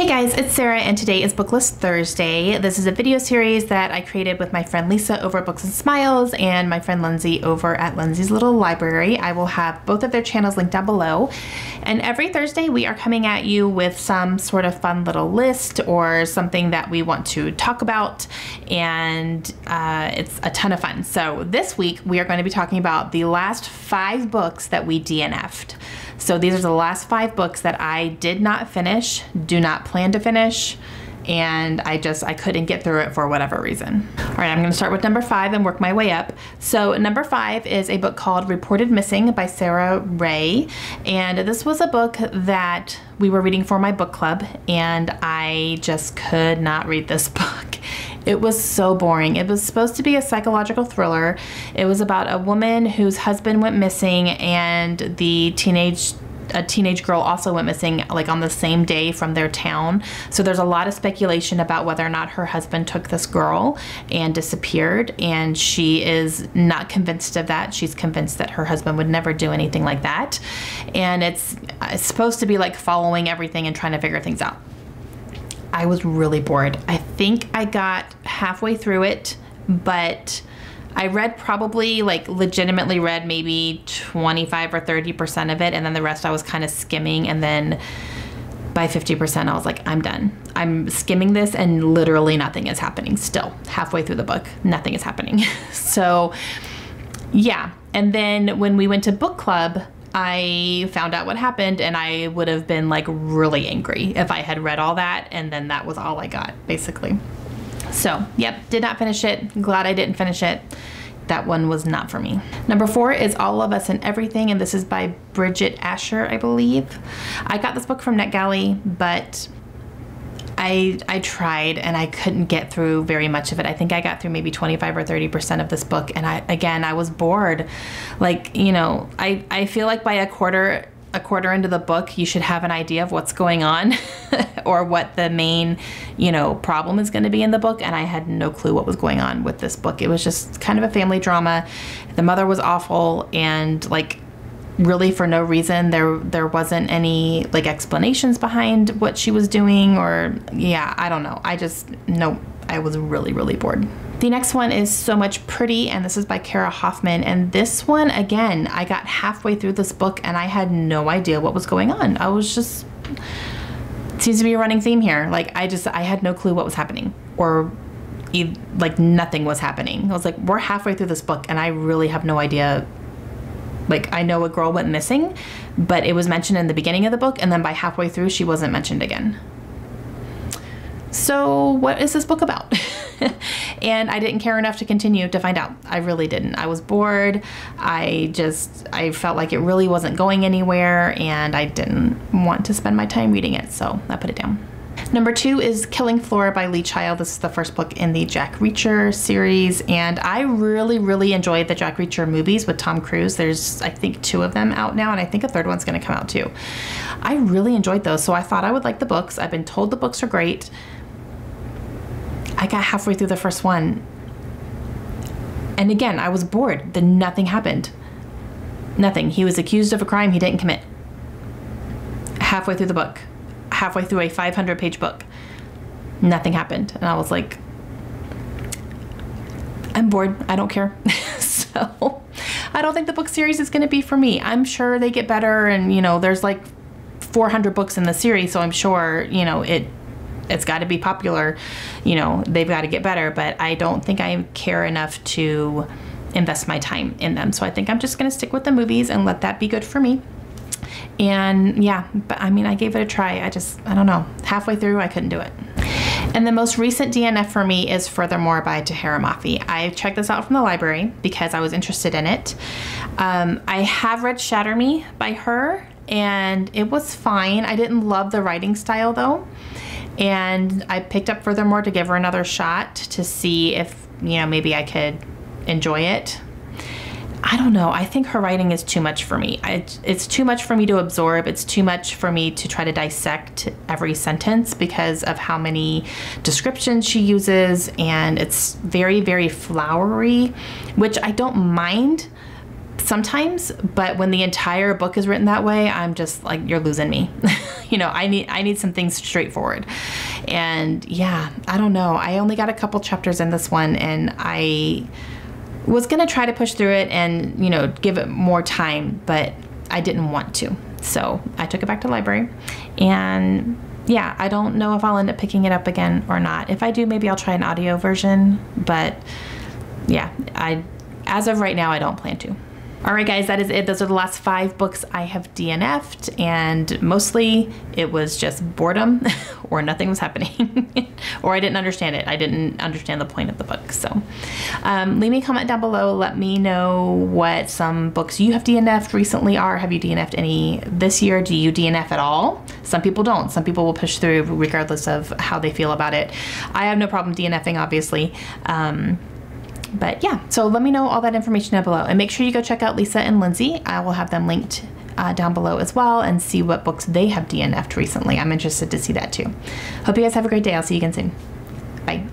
Hey guys, it's Sarah and today is Booklist Thursday. This is a video series that I created with my friend Lisa over at Books and Smiles and my friend Lindsay over at Lindsay's Little Library. I will have both of their channels linked down below. And every Thursday we are coming at you with some sort of fun little list or something that we want to talk about, and it's a ton of fun. So this week we are going to be talking about the last 5 books that we DNFed. So these are the last 5 books that I did not finish, do not plan to finish, and I couldn't get through it for whatever reason. All right, I'm gonna start with number 5 and work my way up. So number 5 is a book called Reported Missing by Sarah Ray. And this was a book that we were reading for my book club, and I just could not read this book. It was so boring. It was supposed to be a psychological thriller. It was about a woman whose husband went missing, and a teenage girl also went missing, like on the same day from their town. So there's a lot of speculation about whether or not her husband took this girl and disappeared, and she is not convinced of that. She's convinced that her husband would never do anything like that. And it's supposed to be like following everything and trying to figure things out. I was really bored. I think I got halfway through it, but I read probably, like, legitimately read maybe 25 or 30% of it, and then the rest I was kind of skimming, and then by 50% I was like, I'm done. I'm skimming this and literally nothing is happening still. Halfway through the book, nothing is happening. So yeah, and then when we went to book club, I found out what happened, and I would have been like really angry if I had read all that and then that was all I got, basically. So yep, did not finish it. Glad I didn't finish it. That one was not for me. Number 4 is All of Us and Everything, and this is by Bridget Asher, I believe. I got this book from NetGalley, but I tried and I couldn't get through very much of it. I think I got through maybe 25 or 30% of this book, and I was bored. Like, you know, I feel like by a quarter into the book, you should have an idea of what's going on or what the main, you know, problem is going to be in the book, and I had no clue what was going on with this book. It was just kind of a family drama. The mother was awful, and like really for no reason. There wasn't any like explanations behind what she was doing, or yeah, I don't know. I was really bored. The next one is So Much Pretty, and this is by Kara Hoffman. And this one, again, I got halfway through this book and I had no idea what was going on. I was just, it seems to be a running theme here. Like I had no clue what was happening, or like nothing was happening. I was like, we're halfway through this book and I really have no idea. Like, I know a girl went missing, but it was mentioned in the beginning of the book, and then by halfway through she wasn't mentioned again. So what is this book about? And I didn't care enough to continue to find out. I really didn't. I was bored. I felt like it really wasn't going anywhere, and I didn't want to spend my time reading it, so I put it down. Number 2 is Killing Flora by Lee Child. This is the first book in the Jack Reacher series, and I really enjoyed the Jack Reacher movies with Tom Cruise. There's, I think, 2 of them out now, and I think a 3rd one's gonna come out too. I really enjoyed those, so I thought I would like the books. I've been told the books are great. I got halfway through the first one, and again, I was bored. Then nothing happened. Nothing. He was accused of a crime he didn't commit. Halfway through the book. Halfway through a 500-page book, nothing happened, and I was like, I'm bored. I don't care. So I don't think the book series is going to be for me. I'm sure they get better, and you know, there's like 400 books in the series, so I'm sure, you know, it's got to be popular. You know, they've got to get better, but I don't think I care enough to invest my time in them. So I think I'm just going to stick with the movies and let that be good for me. And yeah, but I mean, I gave it a try. I don't know. Halfway through, I couldn't do it. And the most recent DNF for me is Furthermore by Tahira Mafi. I checked this out from the library because I was interested in it. I have read Shatter Me by her, and it was fine. I didn't love the writing style though. And I picked up Furthermore to give her another shot to see if, you know, maybe I could enjoy it. I don't know. I think her writing is too much for me. It's too much for me to absorb. It's too much for me to try to dissect every sentence because of how many descriptions she uses, and it's very flowery, which I don't mind sometimes, but when the entire book is written that way, I'm just like, you're losing me. you know, I need some things straightforward. And yeah, I don't know. I only got a couple chapters in this one, and I was gonna try to push through it and, you know, give it more time, but I didn't want to. So I took it back to the library, and yeah, I don't know if I'll end up picking it up again or not. If I do, maybe I'll try an audio version, but yeah, as of right now, I don't plan to. All right, guys, that is it. Those are the last 5 books I have DNF'd, and mostly it was just boredom or nothing was happening or I didn't understand it. I didn't understand the point of the book. So leave me a comment down below. Let me know what some books you have DNF'd recently are. Have you DNF'd any this year? Do you DNF at all? Some people don't. Some people will push through regardless of how they feel about it. I have no problem DNFing, obviously. But yeah, so let me know all that information down below, and make sure you go check out Lisa and Lindsay. I will have them linked down below as well, and see what books they have DNF'd recently. I'm interested to see that too. Hope you guys have a great day. I'll see you again soon. Bye.